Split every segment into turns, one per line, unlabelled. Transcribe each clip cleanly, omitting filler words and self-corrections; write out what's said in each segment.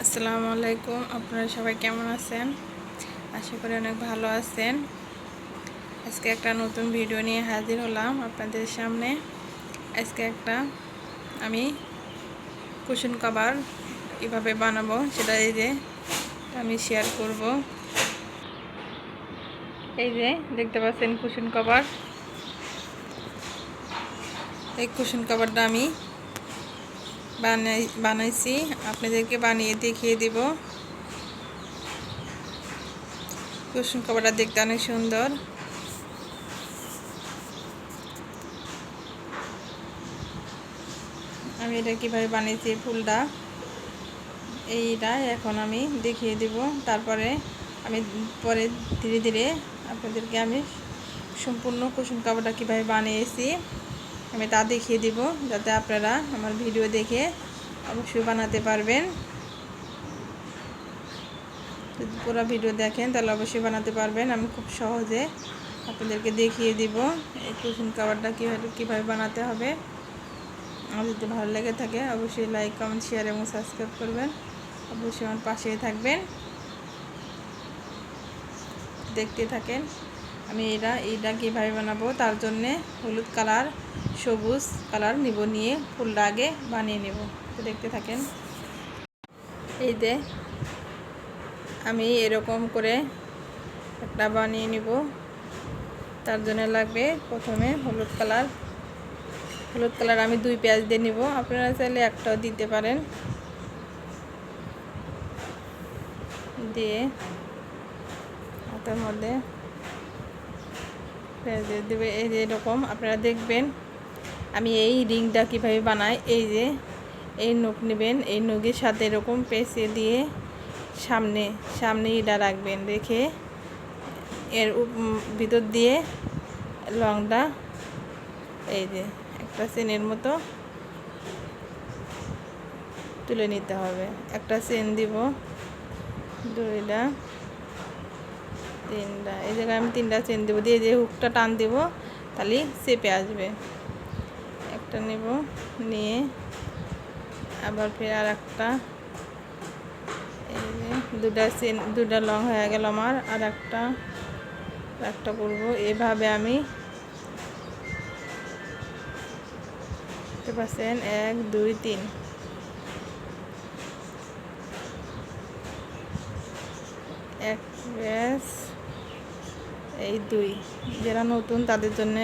আসসালামু আলাইকুম। আপনারা সবাই কেমন আছেন? আশা করি অনেক ভালো আছেন। আজকে একটা নতুন ভিডিও নিয়ে হাজির হলাম আপনাদের সামনে। আজকে আমি কুশন কভার কীভাবে বানাবো সেটা আমি শেয়ার করব। এই যে দেখতে পাচ্ছেন কুশন কভার। এই কুশন কভারটা আমি বানাইছি, আপনাদেরকে বানিয়ে দেখিয়ে দিব। কুশন কভারটা দেখতে অনেক সুন্দর। আমি এটা কিভাবে বানিয়েছি ফুলটা এইটা এখন আমি দেখিয়ে দিব। তারপরে আমি পরে ধীরে ধীরে আপনাদেরকে আমি সম্পূর্ণ কুশন কভারটা কীভাবে বানিয়েছি আমি তা দেখিয়ে দিব, যাতে আপনারা আমার ভিডিও দেখে অবশ্যই বানাতে পারবেন। যদি পুরো ভিডিও দেখেন তাহলে অবশ্যই বানাতে পারবেন। আমি খুব সহজে আপনাদেরকে দেখিয়ে দিব এই কুশন কভারটা কীভাবে বানাতে হবে। আমার যদি ভালো লেগে থাকে অবশ্যই লাইক, কমেন্ট, শেয়ার এবং সাবস্ক্রাইব করবেন। অবশ্যই আমার পাশেই থাকবেন, দেখতে থাকেন। আমি এইটা কীভাবে বানাবো তার জন্যে হলুদ কালার, সবুজ কালার নিয়ে ফুলটা আগে বানিয়ে নেব। তো দেখতে থাকেন। এই যে আমি এরকম করে একটা বানিয়ে নিব। তার জন্য লাগবে প্রথমে হলুদ কালার আমি 2 পেঁয়াজ দিয়ে নিব। আপনারা চাইলে একটাও দিতে পারেন। দিয়ে হাতের মধ্যে পেঁয়াজ দিয়ে দেবে। এই যে এরকম আপনারা দেখবেন আমি এই রিংটা কীভাবে বানাই। এই যে এই নখ নেবেন, এই নখের সাথে এরকম পেঁচিয়ে দিয়ে সামনে এটা রাখবেন, রেখে এর ভিতর দিয়ে লংটা এই যে একটা চেনের মতো তুলে নিতে হবে। একটা চেন দিব, 2টা 3টা, এই জায়গায় আমি 3টা চেন দেবো। দিয়ে যে হুকটা টান দেব তাহলে চেপে আসবে। একটা নেব, নিয়ে আবার ফের আর একটা, এই যে 2টা লং হয়ে গেল আমার। আর একটা করবো। এভাবে আমি দেখতে পাচ্ছেন 1 2 3 এক ব্যাস এই 2। যারা নতুন তাদের জন্য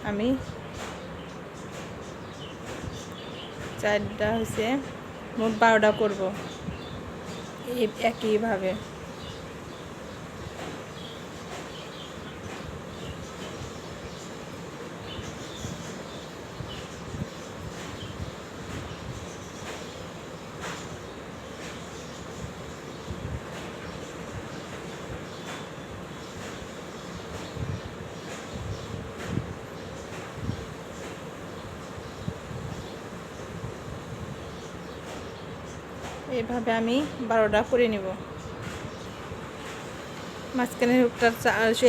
আমি 4টা হচ্ছে মোট 12টা করবো একইভাবে। এইভাবে আমি 12টা করে নিব। মাঝখানের হুকটার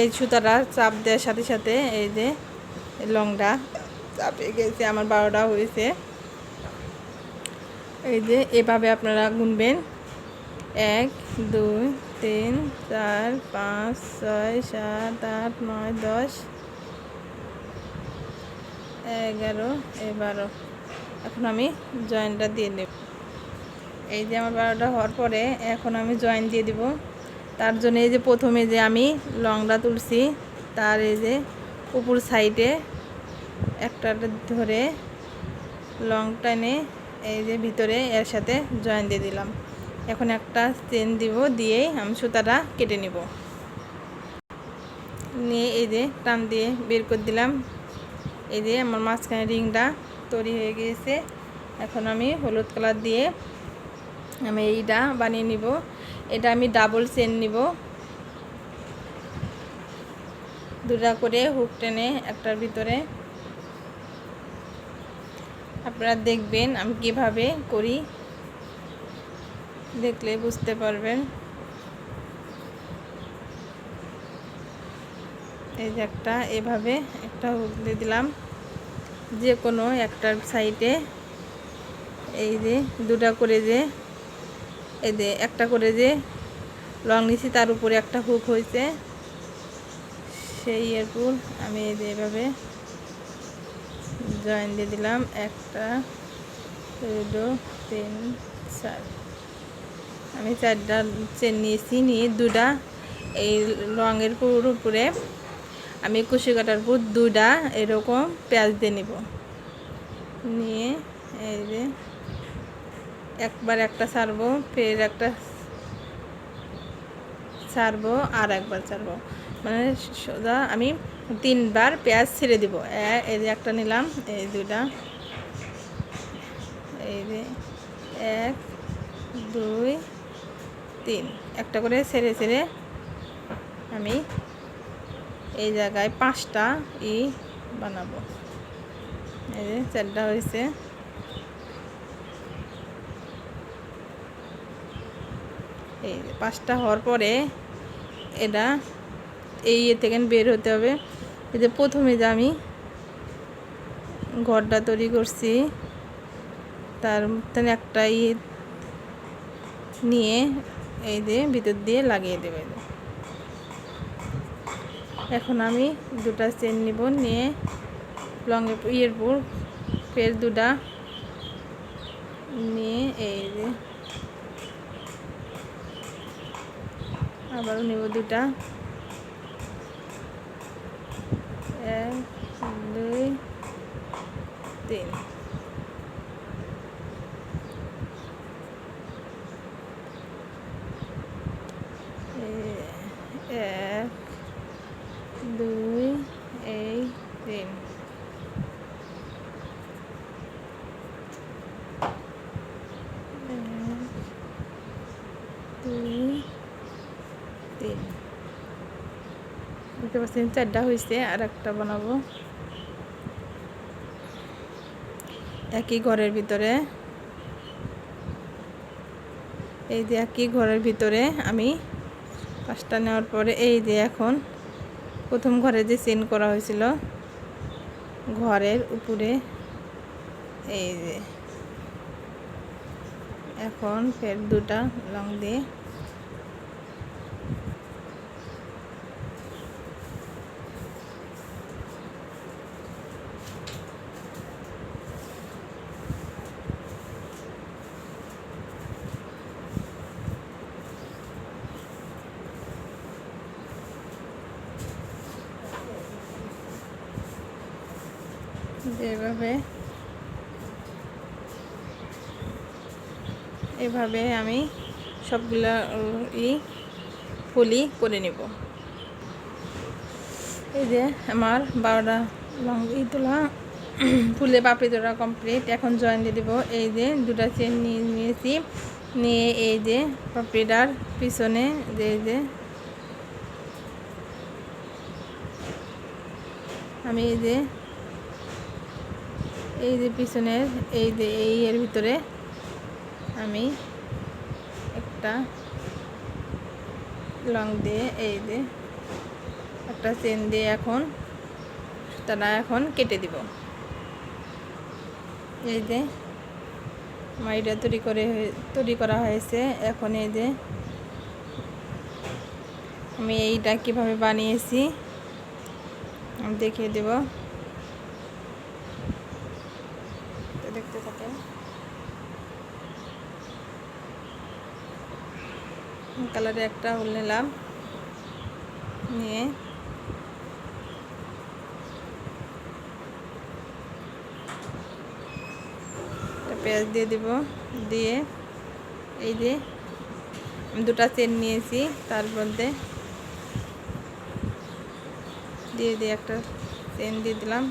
এই সুতাটা চাপ দেওয়ার সাথে সাথে এই যে লংটা চাপে গেছে, আমার 12টা হয়েছে। এই যে এভাবে আপনারা গুনবেন 1 2 3 4 5 6 7 8 9 10 11 12। এখন আমি জয়েন্টটা দিয়ে নেব। এই যে আমার 12টা হওয়ার পরে এখন আমি জয়েন দিয়ে দিব। তার জন্য এই যে প্রথমে যে আমি লংটা তুলছি তার এই যে উপর সাইডে একটা ধরে লং টানে এই যে ভিতরে এর সাথে জয়েন দিয়ে দিলাম। এখন একটা চেন দিব, দিয়েই আমি সুতাটা কেটে নিব। নিয়ে এই যে টান দিয়ে বের করে দিলাম। এই যে আমার মাঝখানে রিংটা তৈরি হয়ে গিয়েছে। এখন আমি হলুদ কালার দিয়ে আমি এইটা বানিয়ে নিব। এটা আমি ডাবল চেন নিব, 2টা করে হুক টেনে একটার ভিতরে। আপনারা দেখবেন আমি কিভাবে করি, দেখলে বুঝতে পারবেন। এই যে এভাবে একটা হুক দিয়ে দিলাম যে কোনো একটার সাইডে। এই যে 2টা করে যে এই যে একটা করে যে লং নিছি তার উপরে একটা হুক হয়েছে, সেই এরপর আমি এই যে এভাবে জয়েন দিয়ে দিলাম। 1 2 3 4, আমি 4টা চেন নিয়েছি, নিয়ে 2টা এই লংয়ের উপরে আমি কুশি কাটার পর 2টা এরকম পেঁয়াজ দিয়ে নিব। নিয়ে এই যে একবার একটা ছাড়বো, ফের একটা ছাড়বো, আর একবার ছাড়বো, মানে সোজা আমি 3বার পেঁয়াজ ছেড়ে দিব। এই যে একটা নিলাম, এই 2টা, এই যে 1 2 3, একটা করে ছেড়ে ছেড়ে আমি এই জায়গায় 5টা বানাবো। এই যে 4টা হয়েছে। এই 5টা হওয়ার পরে এটা এই থেকে বের হতে হবে। এই যে প্রথমে যে আমি ঘরটা তৈরি করছি তার মধ্যে একটা নিয়ে এই যে ভিতর দিয়ে লাগিয়ে দেবে। এখন আমি 2টা চেন নিব, নিয়ে লংয়ের পর ফের 2টা নিয়ে এই যে আবারও নেব 2টা, 1 2 3, এক 2 এই 3, 1 2 3, বুঝতে পারছেন 4টা হয়েছে। আর একটা বানাবো একই ঘরের ভিতরে। এই যে একই ঘরের ভিতরে আমি 5টা নেওয়ার পরে এই যে এখন প্রথম ঘরে যে চেন করা হয়েছিল ঘরের উপরে, এই যে এখন ফের 2টা লং দিয়ে এভাবে আমি সবগুলা ফুলি করে নিব। এই যে আমার 12টা লং তোলা ফুলে পাপড়ি তোলা কমপ্লিট। এখন জয়েন দিয়ে দিব। এই যে 2টা চেন নিয়েছি, নিয়ে এই যে পাপড়িটার পিছনে এই যে আমি এই যে পিছনের এই যে এর ভিতরে আমি একটা লং দিয়ে এই যে একটা চেন দিয়ে এখন তারা এখন কেটে দিব। এই যে মাইটা তৈরি করা হয়েছে। এখন এই যে আমি এইটা কিভাবে বানিয়েছি আমি দেখিয়ে দেব, দেখতে থাকেন। কালারে একটা উল নিলাম, নিয়ে পেঁয়াজ দিয়ে দিব, দিয়ে এই যে আমি 2টা চেন নিয়েছি তার মধ্যে দিয়ে একটা চেন দিয়ে দিলাম,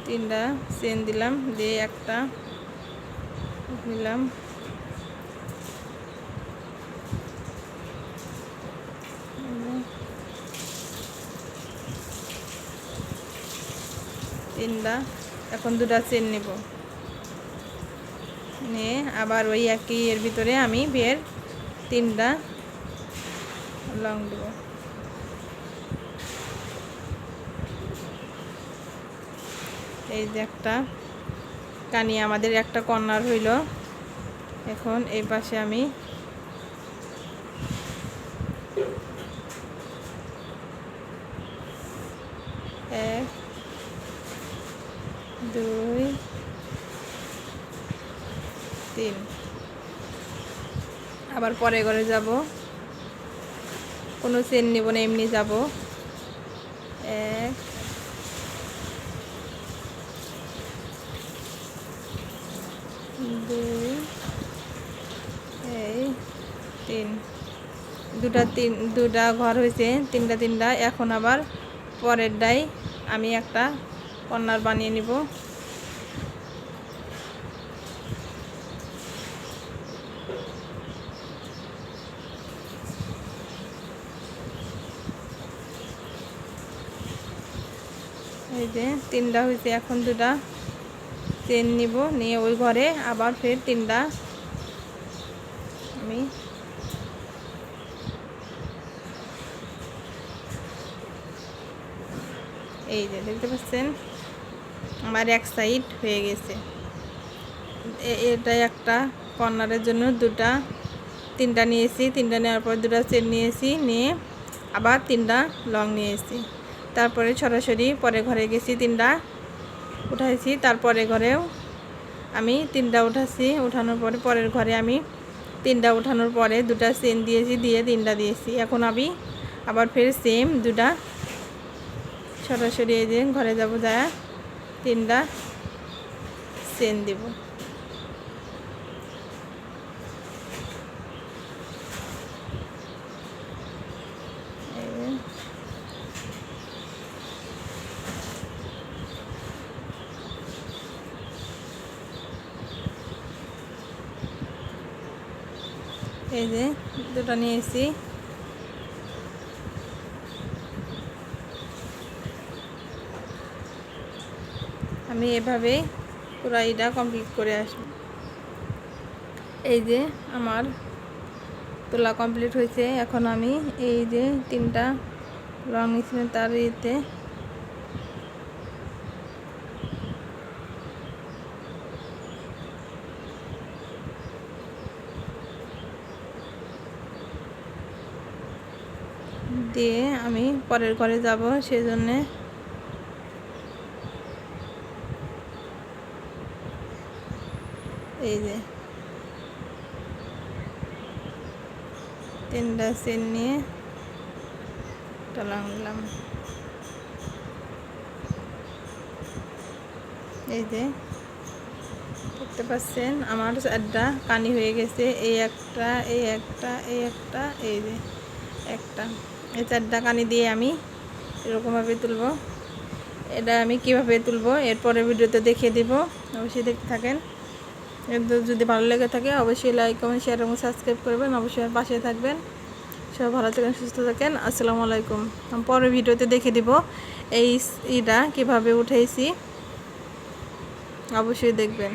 3টা চেন দিলাম, দিয়ে একটা নিলাম, এখন 2টা চেন নেব, নিয়ে আবার ওই একই এর ভিতরে আমি ফের 3টা লং দেব। এই যে একটা কানি আমাদের একটা কর্নার হইল। এখন এই পাশে আমি এক, দুই, তিন, আবার পরে ঘরে যাব, কোনো চেন নিব না, এমনি যাব। এক, দুই, এই তিন, দুটা ঘর হয়েছে, তিনটা। এখন আবার পরের ডাই আমি একটা কর্নার বানিয়ে নিব। এই যে তিনটা হয়েছে, এখন দুটা চেন নিব, নিয়ে ওই ঘরে আবার ফের তিনটা আমি এই যে দেখতে পাচ্ছেন আমার এক সাইড হয়ে গেছে। এটা একটা কর্নারের জন্য তিনটা নিয়েছি, তিনটা নেওয়ার পর দুটা চেন নিয়েছি, নিয়ে আবার তিনটা লং নিয়েছি। তারপরে সরাসরি পরে ঘরে গেছি, তিনটা উঠাইছি। তারপরে ঘরেও আমি তিনটা উঠাচ্ছি, উঠানোর পরে পরের ঘরে আমি তিনটা উঠানোর পরে দুটা চেন দিয়েছি, দিয়ে তিনটা দিয়েছি। এখন আমি আবার ফের সেম দুটা সরাসরি এই যে ঘরে যাব, যায় তিনটা চেন দিব। এই যে দুটো নিয়েছি, আমি এভাবে পুরো এটা কমপ্লিট করে আসব। এই যে আমার তোলা কমপ্লিট হয়েছে। এখন আমি এই যে তিনটা রং নিয়েছিলাম তার ইয়েতে দিয়ে আমি পরের ঘরে যাব, সেজন্যে এই যে তিনটা চেন নিয়ে টালাম দিলাম। এই যে দেখতে পাচ্ছেন আমার চারটা কানি হয়ে গেছে, এই একটা, এই একটা, এই একটা, এই যে একটা, এই চারটা কানি দিয়ে আমি এরকমভাবে তুলব। এটা আমি কিভাবে তুলবো এরপরে ভিডিওতে দেখিয়ে দিব, অবশ্যই দেখতে থাকেন। যদি ভালো লেগে থাকে অবশ্যই লাইক, কমেন্ট, শেয়ার এবং সাবস্ক্রাইব করবেন। অবশ্যই পাশে থাকবেন। সবাই ভালো থাকেন, সুস্থ থাকেন। আসসালামু আলাইকুম। পরের ভিডিওতে দেখে দিব এই ইটা কীভাবে উঠেছি, অবশ্যই দেখবেন।